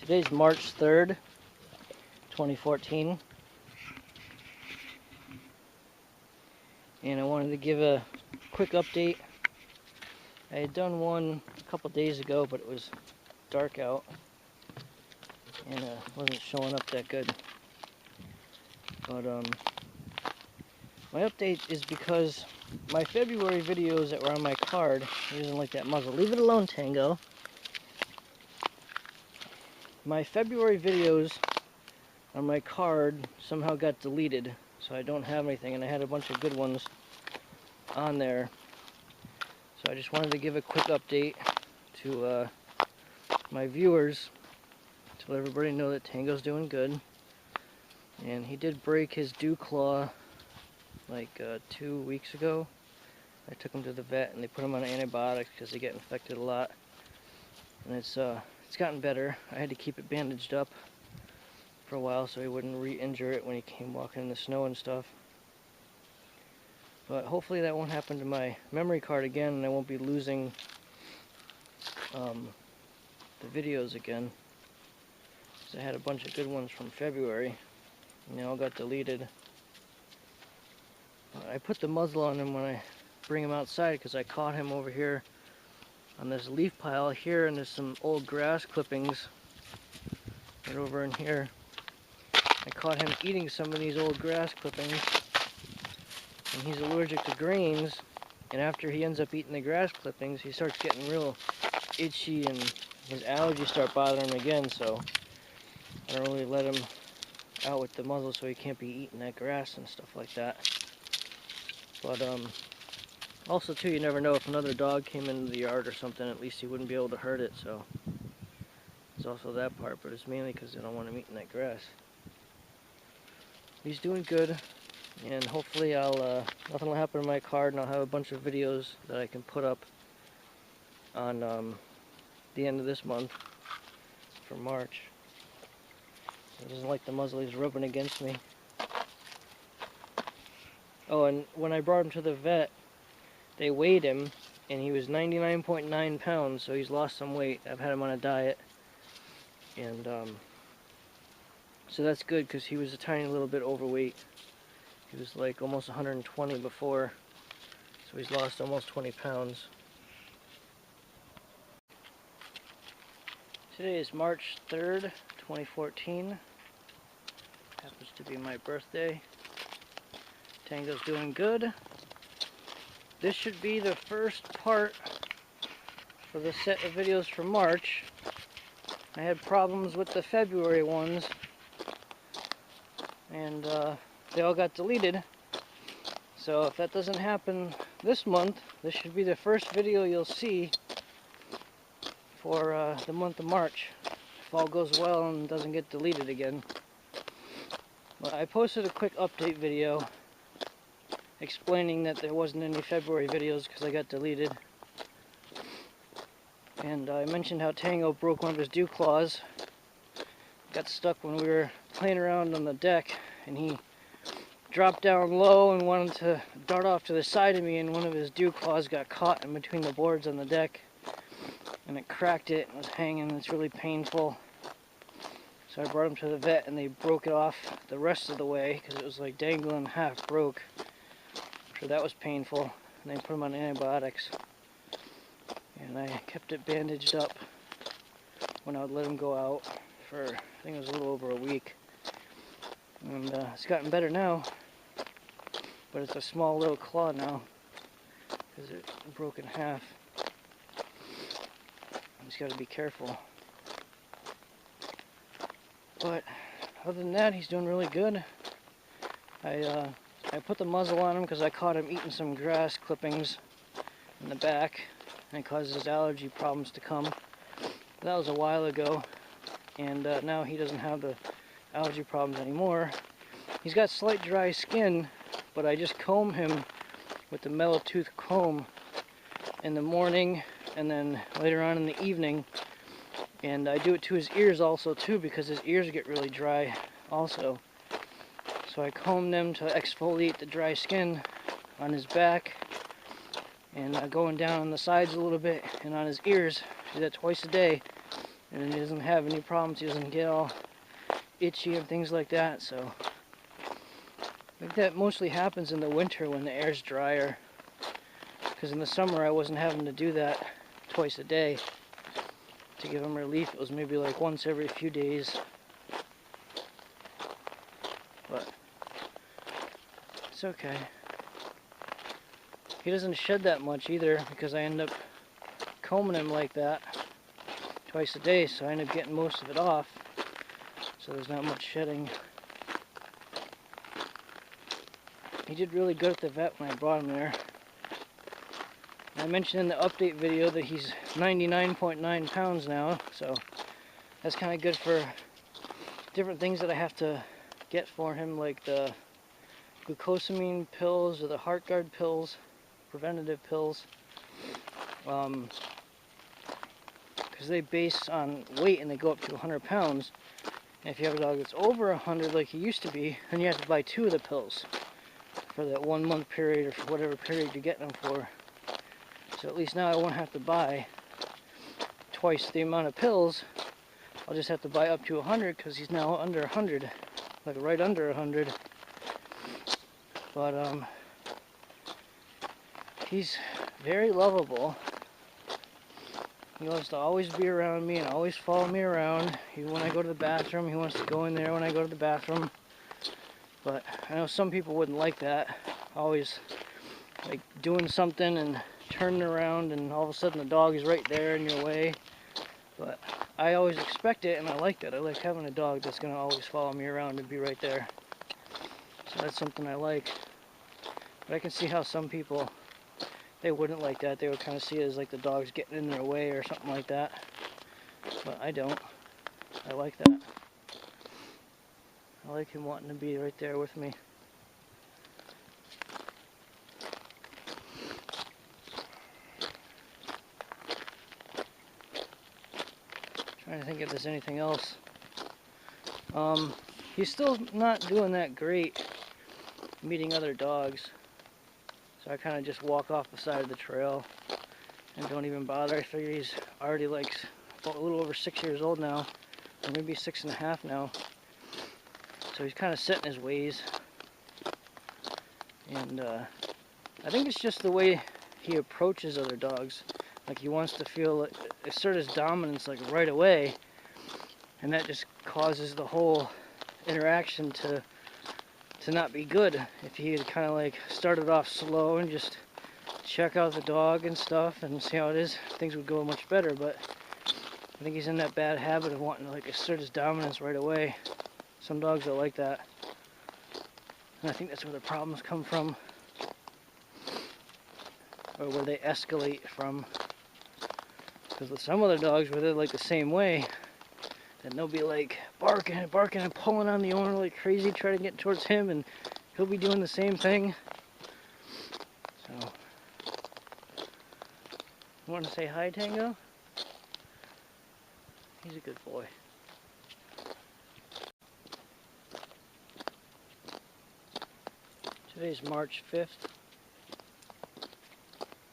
Today's March 3rd, 2014, and I wanted to give a quick update. I had done one a couple days ago, but it was dark out and wasn't showing up that good. But my update is because my February videos that were on my card, using like that muzzle. Leave it alone, Tango. My February videos on my card somehow got deleted, so I don't have anything, and I had a bunch of good ones on there. So I just wanted to give a quick update to my viewers to let everybody know that Tango's doing good. And he did break his dew claw like 2 weeks ago. I took him to the vet and they put him on antibiotics because they get infected a lot. And it's gotten better. I had to keep it bandaged up for a while so he wouldn't re-injure it when he came walking in the snow and stuff. But hopefully that won't happen to my memory card again, and I won't be losing the videos again. So I had a bunch of good ones from February, and they all got deleted. I put the muzzle on him when I bring him outside because I caught him over here on this leaf pile here, and there's some old grass clippings right over in here. I caught him eating some of these old grass clippings, and he's allergic to grains, and after he ends up eating the grass clippings, he starts getting real itchy and his allergies start bothering him again, so I don't really let him out with the muzzle so he can't be eating that grass and stuff like that. But also too, you never know, if another dog came into the yard or something, at least he wouldn't be able to hurt it, so there's also that part, but it's mainly because they don't want him eating that grass. He's doing good, and hopefully nothing will happen to my card, and I'll have a bunch of videos that I can put up on the end of this month for March. He doesn't like the muzzle, he's rubbing against me. Oh, and when I brought him to the vet, they weighed him, and he was 99.9 pounds, so he's lost some weight. I've had him on a diet, and so that's good because he was a tiny little bit overweight. He was like almost 120 before, so he's lost almost 20 pounds. Today is March 3rd, 2014. Happens to be my birthday. Tango's doing good. This should be the first part for the set of videos for March. I had problems with the February ones, and they all got deleted. So if that doesn't happen this month, this should be the first video you'll see for the month of March, if all goes well and doesn't get deleted again. Well, I posted a quick update video explaining that there wasn't any February videos because they got deleted. And I mentioned how Tango broke one of his dew claws. Got stuck when we were playing around on the deck, and he dropped down low and wanted to dart off to the side of me, and one of his dew claws got caught in between the boards on the deck, and it cracked it and was hanging. It's really painful. So I brought him to the vet, and they broke it off the rest of the way because it was like dangling half broke. So that was painful, and they put him on antibiotics. And I kept it bandaged up when I would let him go out for, I think it was a little over a week. And it's gotten better now, but it's a small little claw now because it broke in half. You just got to be careful. But other than that, he's doing really good. I put the muzzle on him because I caught him eating some grass clippings in the back, and it causes his allergy problems to come. That was a while ago, and now he doesn't have the allergy problems anymore. He's got slight dry skin, but I just comb him with the metal tooth comb in the morning and then later on in the evening. And I do it to his ears also too, because his ears get really dry also. So I comb them to exfoliate the dry skin on his back, and going down on the sides a little bit and on his ears. I do that twice a day, and he doesn't have any problems. He doesn't get all itchy and things like that. So I think that mostly happens in the winter when the air's drier, because in the summer I wasn't having to do that twice a day to give him relief. It was maybe like once every few days, but it's okay. He doesn't shed that much either, because I end up combing him like that twice a day, so I end up getting most of it off, so there's not much shedding. He did really good at the vet when I brought him there. I mentioned in the update video that he's 99.9 pounds now, so that's kind of good for different things that I have to get for him, like the glucosamine pills or the heart guard pills, preventative pills, because they base on weight and they go up to 100 pounds. And if you have a dog that's over 100 like he used to be, then you have to buy 2 of the pills for that 1 month period or for whatever period you're getting them for. So at least now I won't have to buy twice the amount of pills. I'll just have to buy up to 100 because he's now under 100, like right under 100. But he's very lovable. He loves to always be around me and always follow me around. Even when I go to the bathroom, he wants to go in there when I go to the bathroom. But I know some people wouldn't like that. Always like doing something and turning around and all of a sudden the dog is right there in your way. But I always expect it, and I like that. I like having a dog that's going to always follow me around and be right there. So that's something I like. But I can see how some people, they wouldn't like that. They would kind of see it as like the dog's getting in their way or something like that. But I don't. I like that. I like him wanting to be right there with me. Trying to think if there's anything else. He's still not doing that great meeting other dogs. So I kind of just walk off the side of the trail and don't even bother. I figure he's already like a little over 6 years old now, or maybe 6.5 now. So he's kind of set in his ways. And I think it's just the way he approaches other dogs. Like he wants to feel like, assert his dominance like right away, and that just causes the whole interaction to not be good. If he had kind of like started off slow and just check out the dog and stuff and see how it is, things would go much better. But I think he's in that bad habit of wanting to like assert his dominance right away. Some dogs are like that, and I think that's where the problems come from, or where they escalate from. Because with some other dogs where they're like the same way, then they'll be like barking and barking and pulling on the owner like crazy, trying to get towards him, and he'll be doing the same thing. So, you want to say hi, Tango? He's a good boy. Today's March 5th,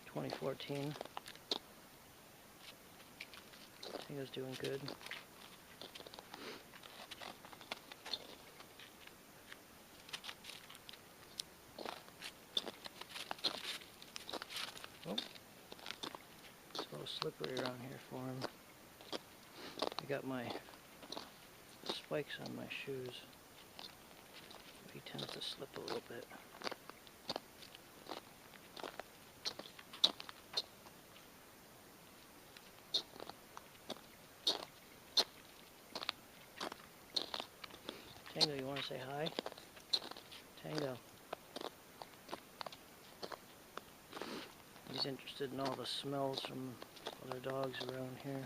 2014. Tango's doing good. Oh, it's a little slippery around here for him. I got my spikes on my shoes. He tends to slip a little bit. Tango, you want to say hi? Tango. He's interested in all the smells from other dogs around here.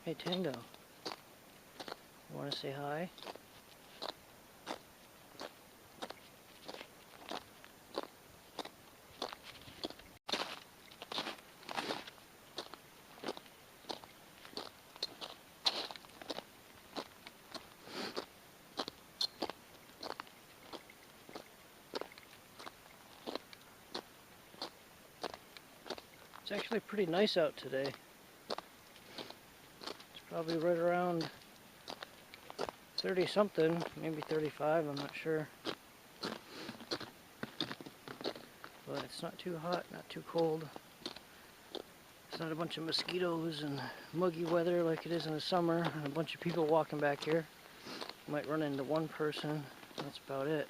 Hey, Tango. You want to say hi? actually pretty nice out today. It's probably right around 30 something, maybe 35, I'm not sure. But it's not too hot, not too cold. It's not a bunch of mosquitoes and muggy weather like it is in the summer, and a bunch of people walking back here. You might run into one person, that's about it.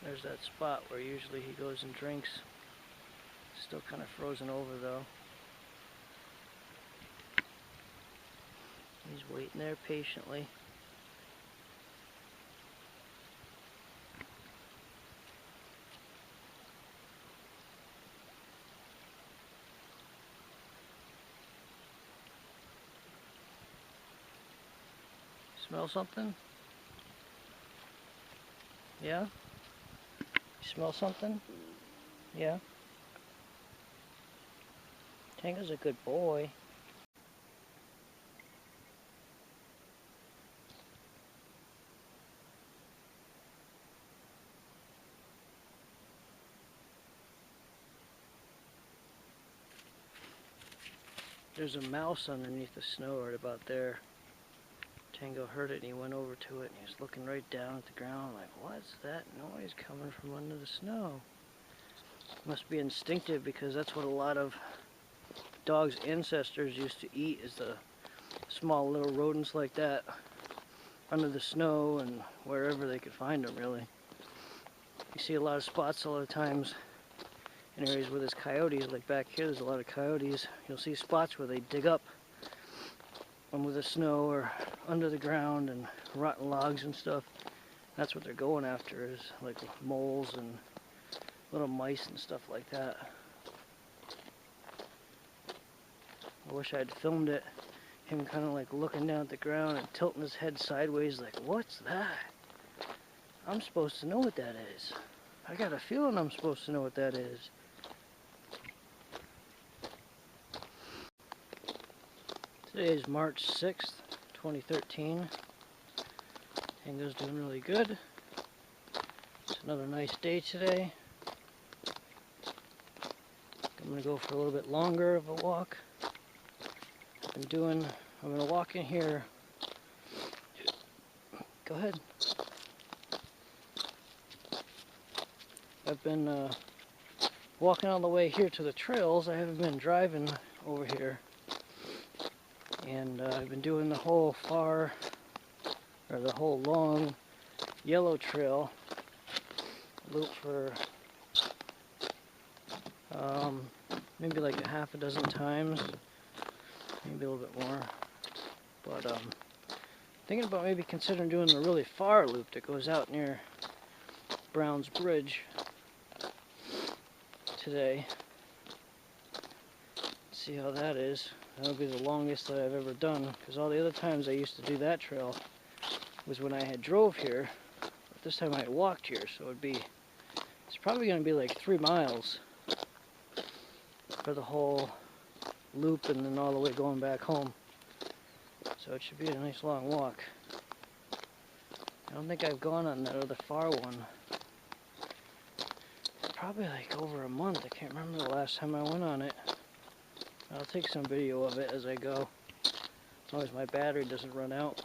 There's that spot where usually he goes and drinks. Still kind of frozen over though. He's waiting there patiently. Smell something? Yeah? You smell something? Yeah? Tango's a good boy. There's a mouse underneath the snow right about there. Tango heard it and he went over to it and he was looking right down at the ground like, what's that noise coming from under the snow? Must be instinctive because that's what a lot of dogs' ancestors used to eat, is the small little rodents like that under the snow and wherever they could find them, really. You see a lot of spots a lot of times in areas where there's coyotes, like back here there's a lot of coyotes. You'll see spots where they dig up under the snow or under the ground and rotten logs and stuff. That's what they're going after, is like moles and little mice and stuff like that. I wish I had filmed it. Him kind of like looking down at the ground and tilting his head sideways like, what's that? I'm supposed to know what that is. I got a feeling I'm supposed to know what that is. Today is March 6th, 2013. Tango's doing really good. It's another nice day today. I'm going to go for a little bit longer of a walk. I'm going to walk in here. Go ahead. I've been walking all the way here to the trails. I haven't been driving over here. And I've been doing the whole long yellow trail loop for maybe like a half a dozen times, maybe a little bit more. But thinking about maybe considering doing the really far loop that goes out near Brown's Bridge today. See how that is. That'll be the longest that I've ever done, because all the other times I used to do that trail was when I had drove here, but this time I had walked here, so it's probably going to be like 3 miles for the whole loop and then all the way going back home. So it should be a nice long walk. I don't think I've gone on that other far one. Probably like over a month. I can't remember the last time I went on it. I'll take some video of it as I go, as long as my battery doesn't run out.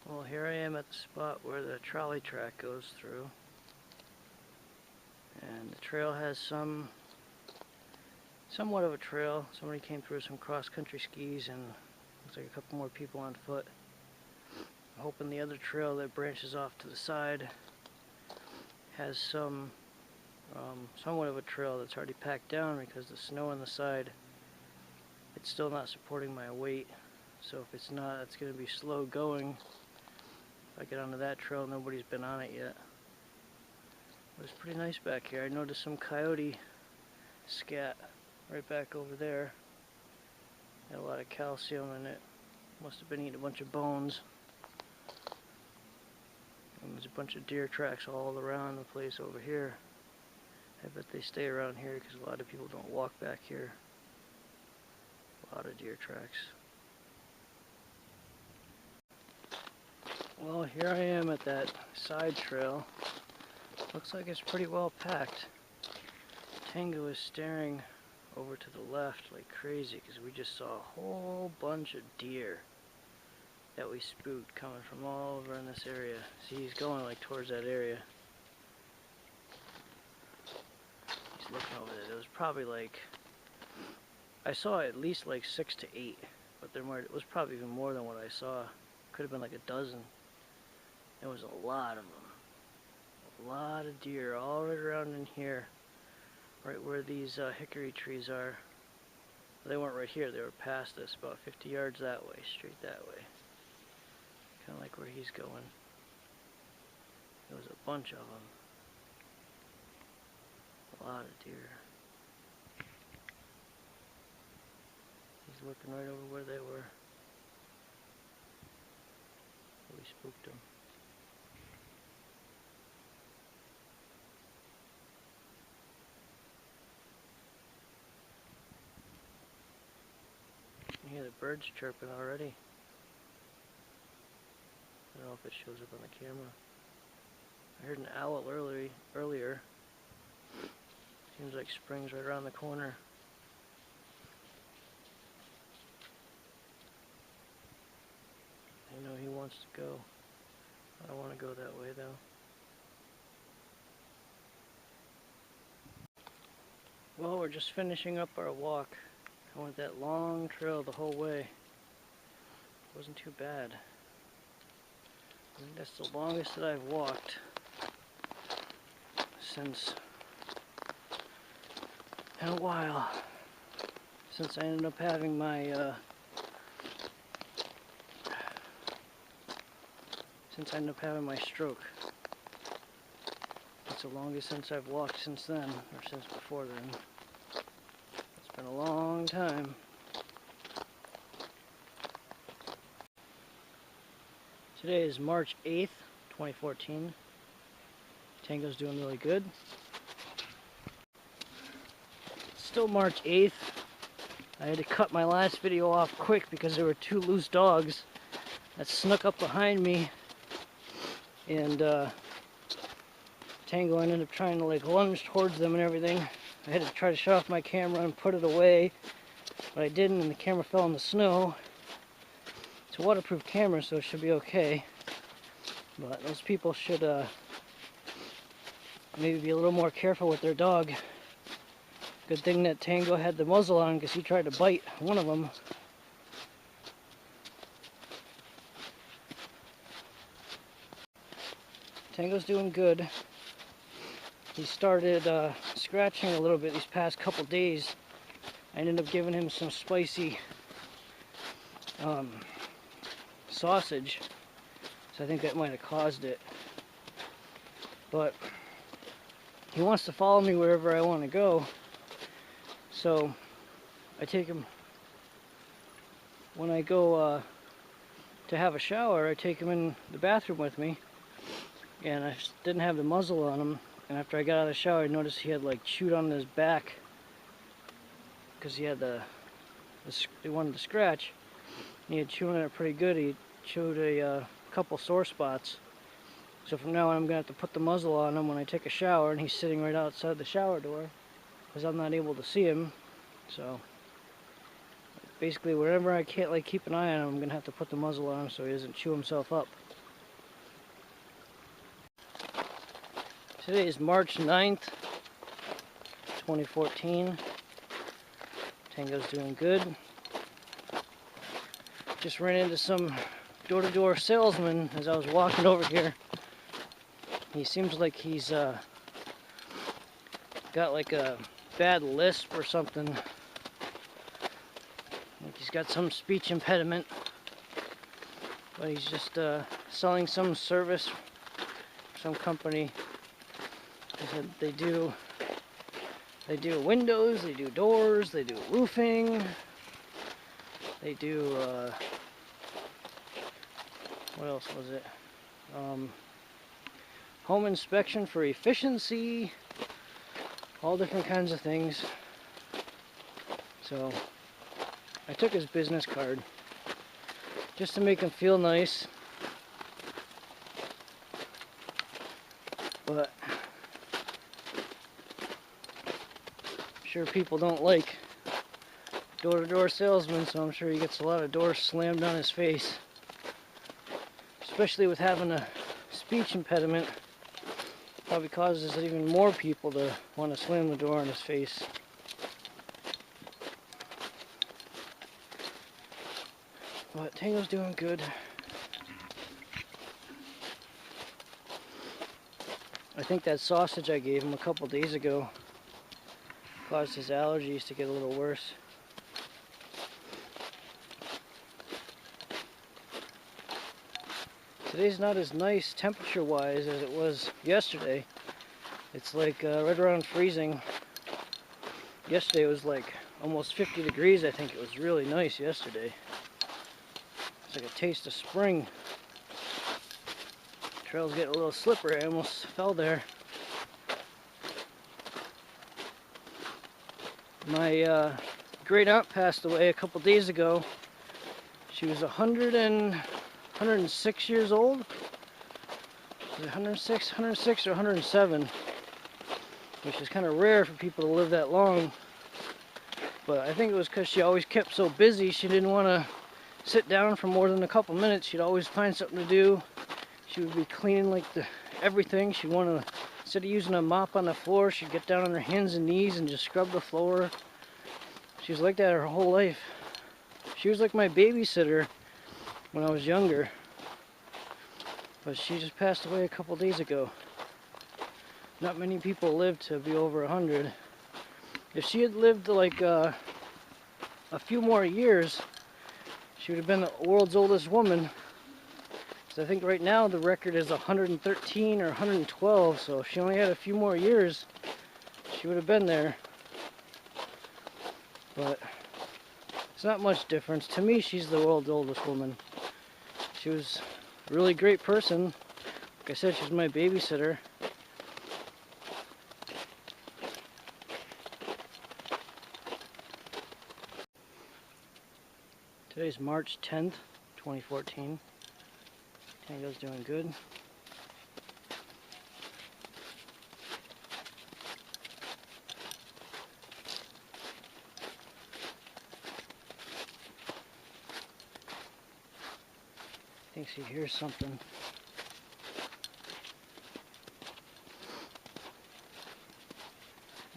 Well, here I am at the spot where the trolley track goes through. And the trail has somewhat of a trail. Somebody came through some cross-country skis and looks like a couple more people on foot. I'm hoping the other trail that branches off to the side has somewhat of a trail that's already packed down, because the snow on the side, it's still not supporting my weight. So if it's not, it's going to be slow going. If I get onto that trail, nobody's been on it yet. But it's pretty nice back here. I noticed some coyote scat right back over there. Got a lot of calcium in it. Must have been eating a bunch of bones. And there's a bunch of deer tracks all around the place over here. I bet they stay around here because a lot of people don't walk back here. A lot of deer tracks. Well, here I am at that side trail. Looks like it's pretty well packed. Tango is staring over to the left like crazy because we just saw a whole bunch of deer that we spooked coming from all over in this area. See, he's going like towards that area. He's looking over there. There was probably like, I saw at least like 6 to 8, but it was probably even more than what I saw. Could have been like a dozen. There was a lot of them. A lot of deer all right around in here, right where these hickory trees are. They weren't right here, they were past us, about 50 yards that way, straight that way. Kind of like where he's going. There was a bunch of them. A lot of deer. He's looking right over where they were. We spooked them. You hear the birds chirping already. I don't know if it shows up on the camera. I heard an owl earlier. Seems like spring's right around the corner. I know he wants to go. I don't want to go that way though. Well, we're just finishing up our walk. I went that long trail the whole way. It wasn't too bad. I think that's the longest that I've walked since, in a while, since I ended up having my stroke. It's the longest since I've walked since then, or since before then. It's been a long time. Today is March 8th, 2014. Tango's doing really good. It's still March 8th. I had to cut my last video off quick because there were 2 loose dogs that snuck up behind me, and Tango ended up trying to like lunge towards them and everything. I had to try to shut off my camera and put it away, but I didn't, and the camera fell in the snow. It's a waterproof camera, so it should be okay. But those people should maybe be a little more careful with their dog. Good thing that Tango had the muzzle on because he tried to bite one of them. Tango's doing good. He started scratching a little bit these past couple days. I ended up giving him some spicy sausage, so I think that might have caused it. But he wants to follow me wherever I want to go, so I take him when I go to have a shower. I take him in the bathroom with me, and I didn't have the muzzle on him, and after I got out of the shower I noticed he had like chewed on his back because he had he wanted to scratch. He had chewed on it pretty good. He chewed a couple sore spots. So from now on I'm going to have to put the muzzle on him when I take a shower, and he's sitting right outside the shower door because I'm not able to see him. So basically wherever I can't like keep an eye on him, I'm going to have to put the muzzle on him so he doesn't chew himself up. Today is March 9th, 2014. Tango's doing good. Just ran into some door-to-door salesman as I was walking over here. He seems like he's got like a bad lisp or something. Like he's got some speech impediment. But he's just selling some service for some company. They said they do They do windows, they do doors, they do roofing, they do, what else was it? Home inspection for efficiency, all different kinds of things. So I took his business card just to make him feel nice. But I'm sure people don't like door-to-door salesmen, so I'm sure he gets a lot of doors slammed on his face. Especially with having a speech impediment, probably causes even more people to want to slam the door on his face. But Tango's doing good. I think that sausage I gave him a couple days ago caused his allergies to get a little worse. Today's not as nice temperature-wise as it was yesterday. It's like right around freezing. Yesterday it was like almost 50 degrees. I think it was really nice yesterday. It's like a taste of spring. Trail's getting a little slippery. I almost fell there. My great aunt passed away a couple days ago. She was 106 years old. Was it 106 or 107? Which is kind of rare for people to live that long. But I think it was because she always kept so busy, she didn't want to sit down for more than a couple minutes. She'd always find something to do. She would be cleaning like everything. She'd want to, instead of using a mop on the floor, she'd get down on her hands and knees and just scrub the floor. She was like that her whole life. She was like my babysitter when I was younger. But she just passed away a couple days ago. Not many people live to be over 100. If she had lived like a few more years, she would have been the world's oldest woman. So I think right now the record is 113 or 112, so if she only had a few more years, she would have been there. But it's not much difference. To me, she's the world's oldest woman. She was a really great person. Like I said, she was my babysitter. Today's March 10th, 2014. Tango's doing good. Thinks he hears something.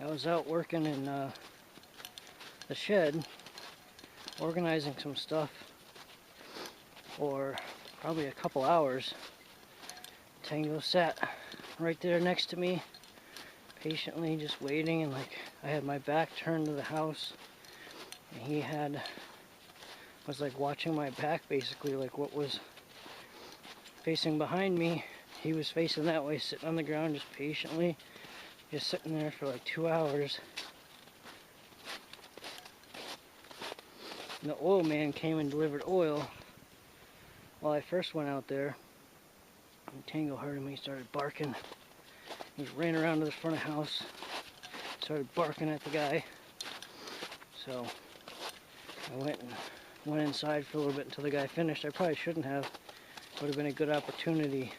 I was out working in the shed, organizing some stuff for probably a couple hours. Tango sat right there next to me, patiently just waiting, and like I had my back turned to the house, and he was like watching my back, basically, like what was facing behind me, he was facing that way, sitting on the ground just patiently, just sitting there for like 2 hours. And the oil man came and delivered oil while I first went out there. And Tango heard him, he started barking. He ran around to the front of the house, started barking at the guy. So I went inside for a little bit until the guy finished. I probably shouldn't have. Would have been a good opportunity,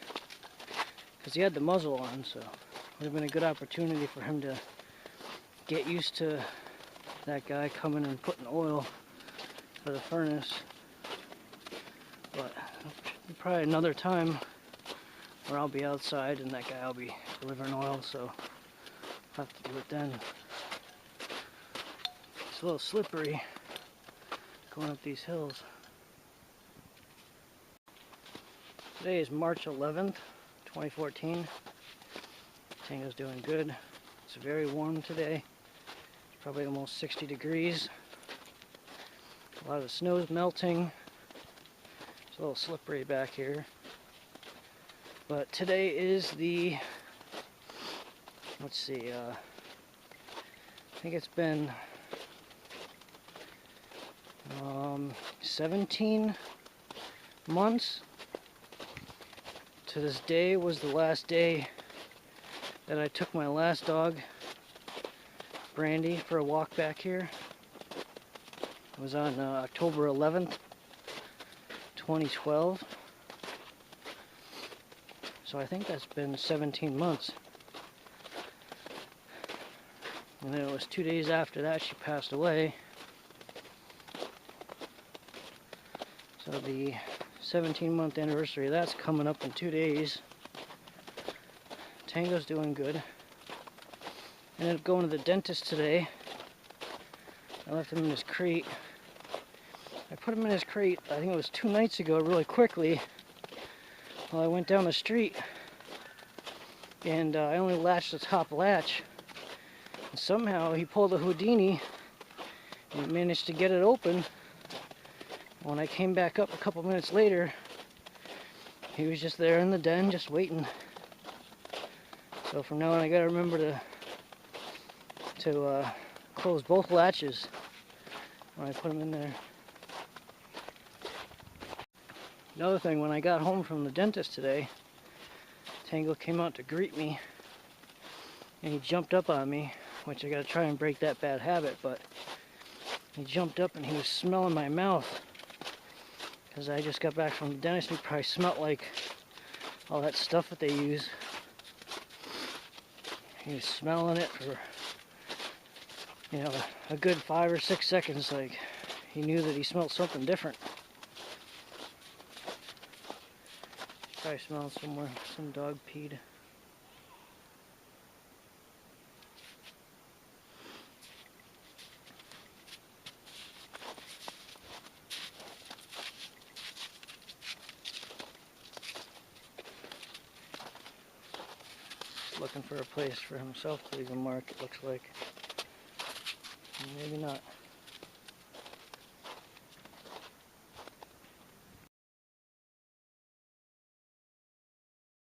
because he had the muzzle on, so it would have been a good opportunity for him to get used to that guy coming and putting oil for the furnace. But probably another time where I'll be outside and that guy will be delivering oil, so I'll have to do it then. It's a little slippery going up these hills. Today is March 11th, 2014. Tango's doing good. It's very warm today. It's probably almost 60 degrees. A lot of the snow's melting. It's a little slippery back here. But today is the, let's see, think it's been 17 months. To this day was the last day that I took my last dog, Brandy, for a walk back here. It was on October 11th, 2012. So I think that's been 17 months. And then it was 2 days after that she passed away. So the 17-month anniversary of that's coming up in 2 days. Tango's doing good. I ended up going to the dentist today. I left him in his crate. I put him in his crate, I think it was 2 nights ago, really quickly, while I went down the street. And I only latched the top latch. And somehow he pulled a Houdini and managed to get it open. When I came back up a couple minutes later, he was just there in the den, just waiting. So from now on, I gotta remember to close both latches when I put him in there. Another thing, when I got home from the dentist today, Tango came out to greet me, and he jumped up on me, which I gotta try and break that bad habit, but he jumped up and he was smelling my mouth, because I just got back from the dentist and he probably smelled like all that stuff that they use. He was smelling it for, you know, a good 5 or 6 seconds, like he knew that he smelled something different. Probably smelling somewhere, some dog peed. Looking for a place for himself to leave a mark, it looks like. Maybe not.